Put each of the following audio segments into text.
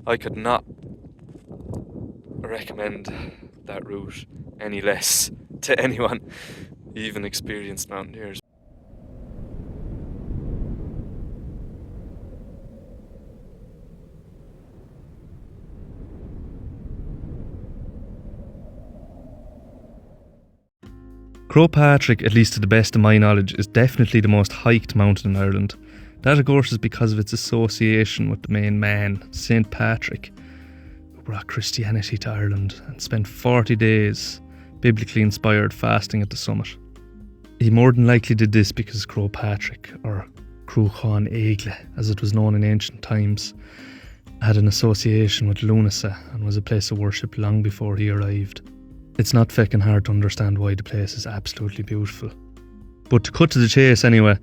I could not recommend that route any less to anyone, even experienced mountaineers. Croagh, at least to the best of my knowledge, is definitely the most hiked mountain in Ireland. That, of course, is because of its association with the main man, St. Patrick, who brought Christianity to Ireland and spent 40 days, biblically inspired, fasting at the summit. He more than likely did this because Croagh, or Croagh, as it was known in ancient times, had an association with Lunasa and was a place of worship long before he arrived. It's not feckin' hard to understand why the place is absolutely beautiful. But to cut to the chase anyway,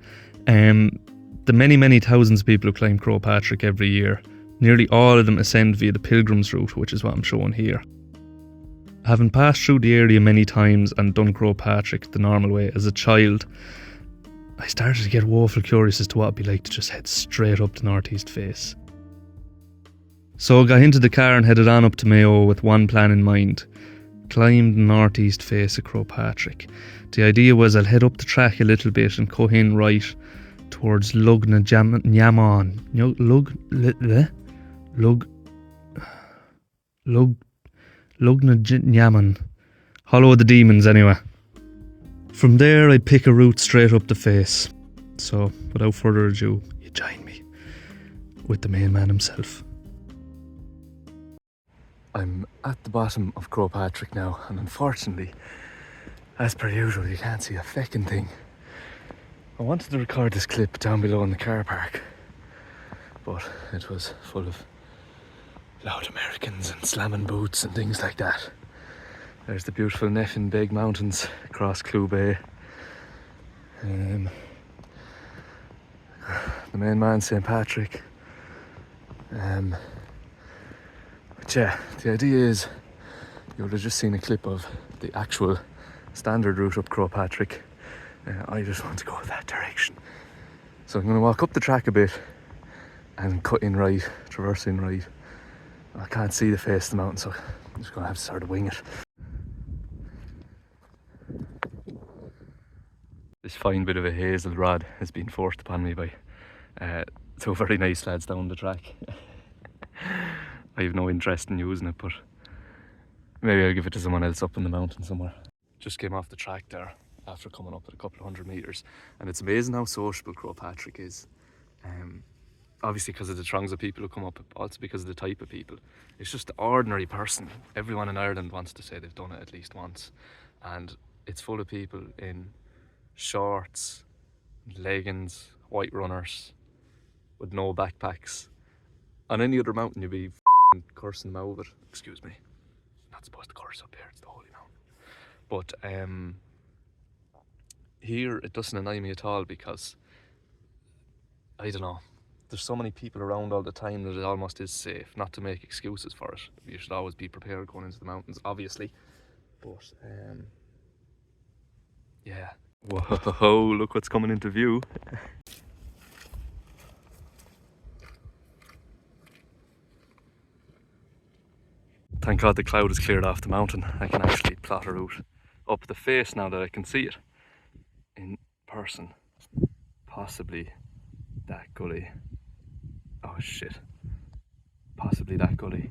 the many thousands of people who climb Croagh every year, nearly all of them ascend via the pilgrims route, which is what I'm showing here. Having passed through the area many times and done Croagh the normal way as a child, I started to get woeful curious as to what it'd be like to just head straight up the northeast face. So I got into the car and headed on up to Mayo with one plan in mind: climb the northeast face of Croagh. The idea was I'll head up the track a little bit and cut in right towards Lugna Nyaman, Hollow of the Demons anyway. From there I'd pick a route straight up the face. So without further ado, you join me with the main man himself. I'm at the bottom of Croagh now, and unfortunately, as per usual, you can't see a feckin' thing. I wanted to record this clip down below in the car park, but it was full of loud Americans and slamming boots and things like that. There's the beautiful Neffin Beg Mountains across Croagh. The main man, St. Patrick. But yeah, the idea is you would have just seen a clip of the actual standard route up Croagh. I just want to go that direction. So I'm going to walk up the track a bit and cut in right, traverse in right. I can't see the face of the mountain, so I'm just going to have to sort of wing it. This fine bit of a hazel rod has been forced upon me by two very nice lads down the track. I have no interest in using it, but maybe I'll give it to someone else up in the mountain somewhere. Just came off the track there after coming up at a couple of 100 metres, and it's amazing how sociable Croagh is. Obviously because of the throngs of people who come up, also because of the type of people. It's just the ordinary person. Everyone in Ireland wants to say they've done it at least once, and it's full of people in shorts, leggings, white runners, with no backpacks. On any other mountain you'd be cursing them out of it. Excuse me, not supposed to curse up here, it's the holy mountain. But here it doesn't annoy me at all, because I don't know, there's so many people around all the time that it almost is safe. Not to make excuses for it, you should always be prepared going into the mountains, obviously, but yeah. Whoa, look what's coming into view. Thank God the cloud has cleared off the mountain. I can actually plot a route up the face now that I can see it in person. Possibly that gully. Oh shit. Possibly that gully.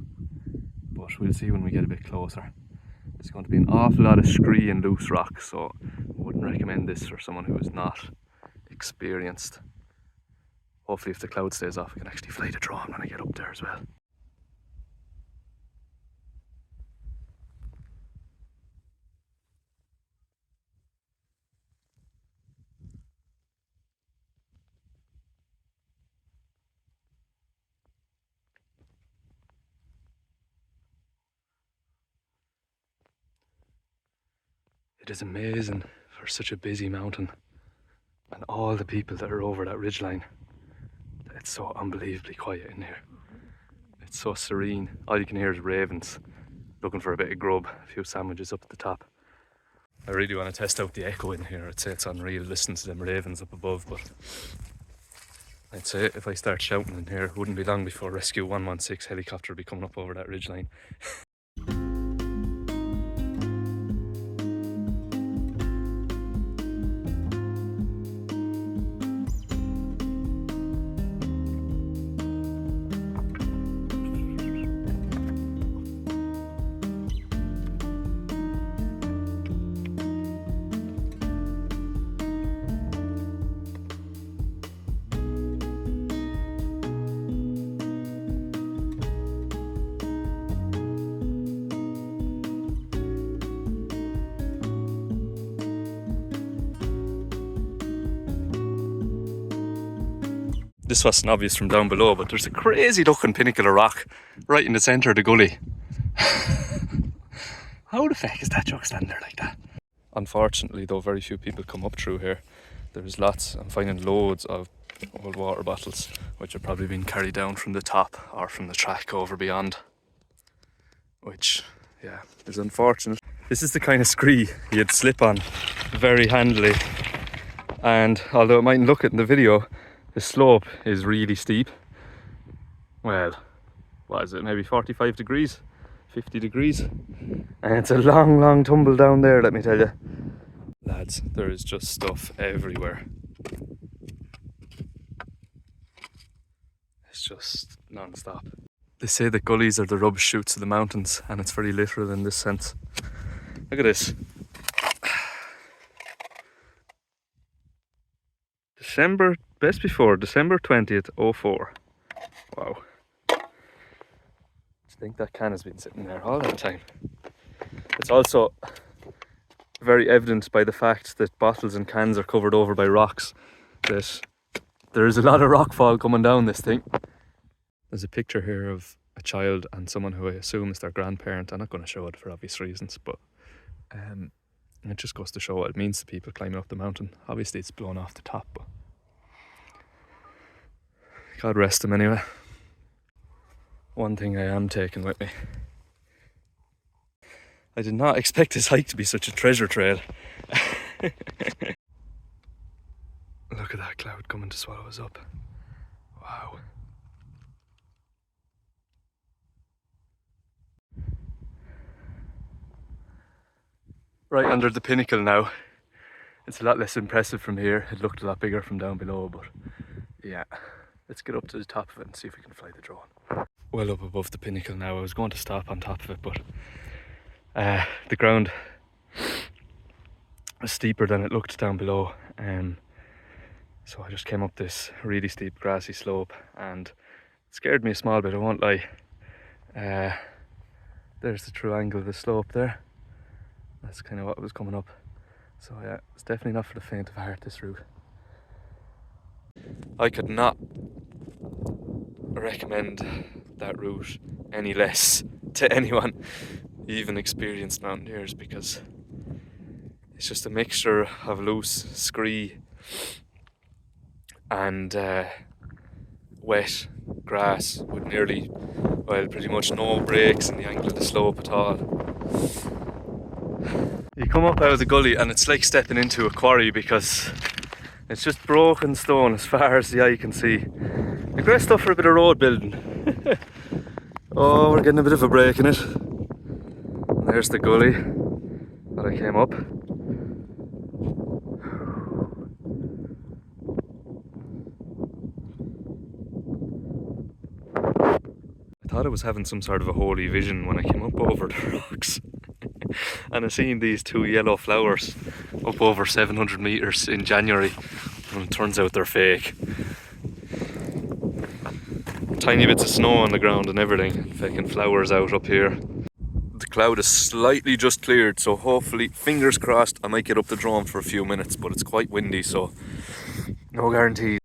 But we'll see when we get a bit closer. There's going to be an awful lot of scree and loose rock, so I wouldn't recommend this for someone who is not experienced. Hopefully if the cloud stays off I can actually fly the drone when I get up there as well. It is amazing for such a busy mountain and all the people that are over that ridgeline. It's so unbelievably quiet in here. It's so serene. All you can hear is ravens looking for a bit of grub, a few sandwiches up at the top. I really want to test out the echo in here. I'd say it's unreal listening to them ravens up above, but I'd say if I start shouting in here, it wouldn't be long before Rescue 116 helicopter will be coming up over that ridgeline. This wasn't obvious from down below, but there's a crazy looking pinnacle of rock right in the centre of the gully. How the fuck is that truck standing there like that? Unfortunately though, very few people come up through here. There's lots, I'm finding loads of old water bottles which have probably been carried down from the top or from the track over beyond. Which, yeah, is unfortunate. This is the kind of scree you'd slip on very handily. And although it mightn't look it in the video, the slope is really steep. Well, what is it, maybe 45 degrees, 50 degrees? And it's a long, long tumble down there, let me tell you. Lads, there is just stuff everywhere. It's just non-stop. They say that gullies are the rubbish chutes of the mountains, and it's very literal in this sense. Look at this. Best before December 20th, 04. Wow. I think that can has been sitting there all that time. It's also very evident by the fact that bottles and cans are covered over by rocks that there is a lot of rockfall coming down this thing. There's a picture here of a child and someone who I assume is their grandparent. I'm not going to show it for obvious reasons, but it just goes to show what it means to people climbing up the mountain. Obviously it's blown off the top, but God rest him anyway. One thing I am taking with me. I did not expect this hike to be such a treasure trail. Look at that cloud coming to swallow us up. Wow. Right under the pinnacle now. It's a lot less impressive from here. It looked a lot bigger from down below, but yeah. Let's get up to the top of it and see if we can fly the drone. Well up above the pinnacle now. I was going to stop on top of it, but the ground was steeper than it looked down below. So I just came up this really steep grassy slope and it scared me a small bit, I won't lie. There's the true angle of the slope there. That's kind of what was coming up. So yeah, it's definitely not for the faint of heart, this route. I could not recommend that route any less to anyone, even experienced mountaineers, because it's just a mixture of loose scree and wet grass with nearly, well, pretty much no breaks in the angle of the slope at all. You come up out of the gully and it's like stepping into a quarry because it's just broken stone as far as the eye can see. The great stuff for a bit of road building. Oh, we're getting a bit of a break in it. There's the gully that I came up. I thought I was having some sort of a holy vision when I came up over the rocks. And I seen these two yellow flowers up over 700 metres in January, and it turns out they're fake. Tiny bits of snow on the ground and everything, fucking flowers out up here. The cloud is slightly just cleared, so hopefully, fingers crossed, I might get up the drone for a few minutes, but it's quite windy, so no guarantees.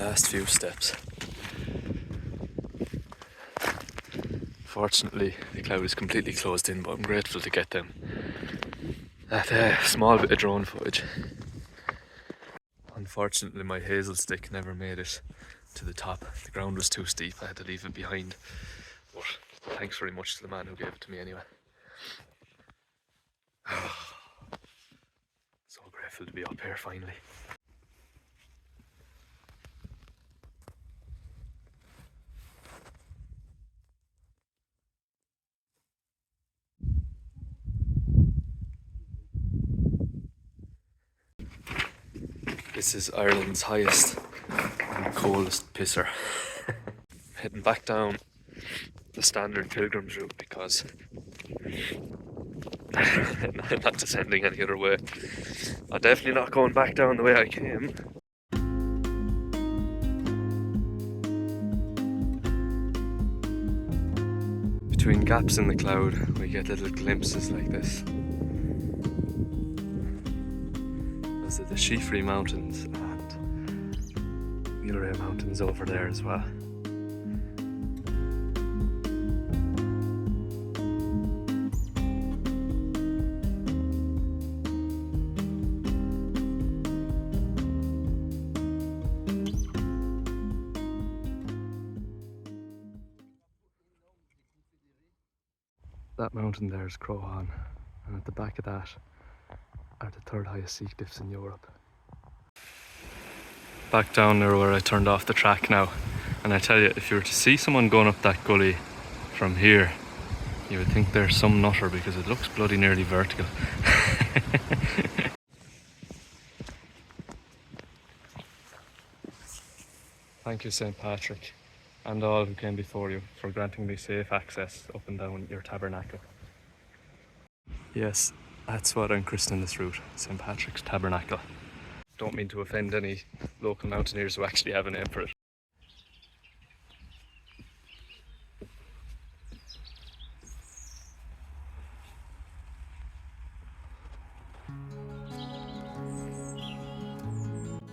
last few steps. Fortunately, the cloud is completely closed in, but I'm grateful to get them. That small bit of drone footage. Unfortunately, my hazel stick never made it to the top. The ground was too steep, I had to leave it behind. But thanks very much to the man who gave it to me anyway. So grateful to be up here finally. This is Ireland's highest and coldest pisser. Heading back down the standard pilgrim's route because I'm not descending any other way. I'm definitely not going back down the way I came. Between gaps in the cloud, we get little glimpses like this. Those are the Sheafrey Mountains and Wheelray Mountains over there as well. That mountain there is Croagh, and at the back of that are the third highest sea cliffs in Europe. Back down there where I turned off the track now, and I tell you, if you were to see someone going up that gully from here, you would think they're some nutter because it looks bloody nearly vertical. Thank you, St. Patrick, and all who came before you, for granting me safe access up and down your tabernacle. Yes, that's what I'm christening this route, St. Patrick's Tabernacle. Don't mean to offend any local mountaineers who actually have a name for it.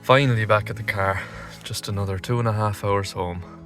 Finally back at the car, just another 2.5 hours home.